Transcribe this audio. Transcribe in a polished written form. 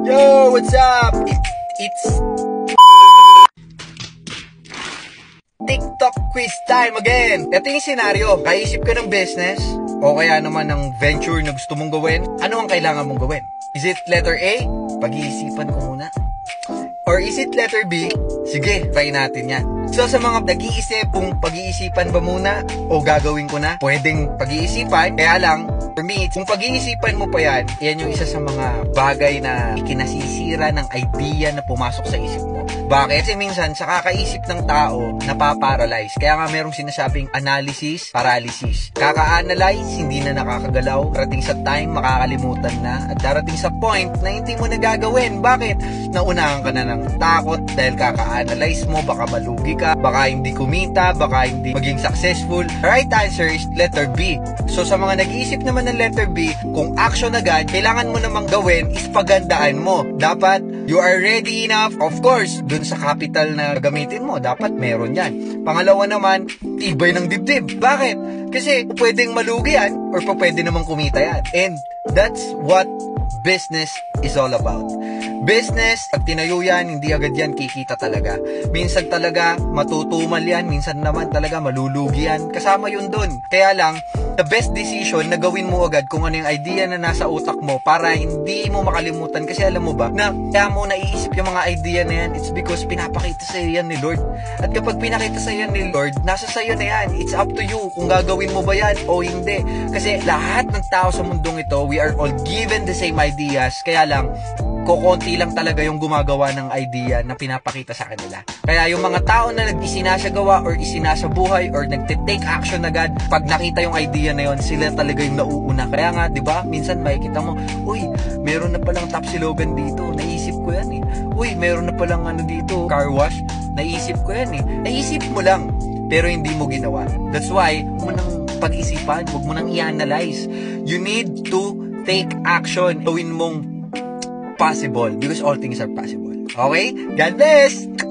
Yo, what's up? It's TikTok quiz time again. Ito yung senaryo. Kaisip ka ng business o kaya naman ng venture na gusto mong gawin. Ano ang kailangan mong gawin? Is it letter A? Pag-iisipan ko muna. Or is it letter B? Sige, try natin yan. So sa mga nag-iisip kung pag-iisipan ba muna o gagawin ko na, pwedeng pag-iisipan. Kaya lang, for me, kung pag-iisipan mo pa yan, yan yung isa sa mga bagay na kinasisira ng idea na pumasok sa isip mo. Bakit? Kasi minsan, sa kakaisip ng tao, napaparalyze. Kaya nga merong sinasabing analysis, paralysis. Kaka-analyze, hindi na nakakagalaw. Darating sa time, makakalimutan na. At darating sa point na hindi mo na gagawin. Bakit? Naunahan ka na ng takot dahil kaka-analyze mo, baka malugi ka, baka hindi kumita, baka hindi maging successful. Right answer is letter B. So sa mga nag-iisip naman ng letter B, kung action agad, kailangan mo namang gawin is pagandaan mo. Dapat you are ready enough. Of course, dun sa capital na gamitin mo, dapat meron yan. Pangalawa naman, tibay ng dibdib. Bakit? Kasi pwedeng malugi yan or pwede namang kumita yan. And that's what business is all about. Business, pag tinayo yan, hindi agad yan kikita talaga. Minsan talaga matutumal yan, minsan naman talaga malulugi yan. Kasama yun dun. Kaya lang, the best decision na gawin mo agad kung ano yung idea na nasa utak mo para hindi mo makalimutan. Kasi alam mo ba, na kaya mo naiisip yung mga idea na yan, it's because pinapakita sa'yo yan ni Lord. At kapag pinakita sa'yo yan ni Lord, nasa sa'yo na yan. It's up to you kung gagawin mo ba yan o hindi. Kasi lahat ng tao sa mundong ito, we are all given the same ideas. Kaya lang, kukunti lang talaga yung gumagawa ng idea na pinapakita sa kanila. Kaya yung mga tao na nag-isinasagawa or isinasabuhay or nagte-take action agad, pag nakita yung idea na yon, sila talaga yung nauuna. Kaya nga, di ba? Minsan makikita mo, uy, meron na palang Tapsilogan dito. Naisip ko yan eh. Uy, meron na palang ano dito, car wash. Naisip ko yan eh. Naisip mo lang, pero hindi mo ginawa. That's why, huwag mo nang pag-isipan, huwag mo nang i-analyze. You need to take action. Gawin mong possible because all things are possible. Okay? God bless!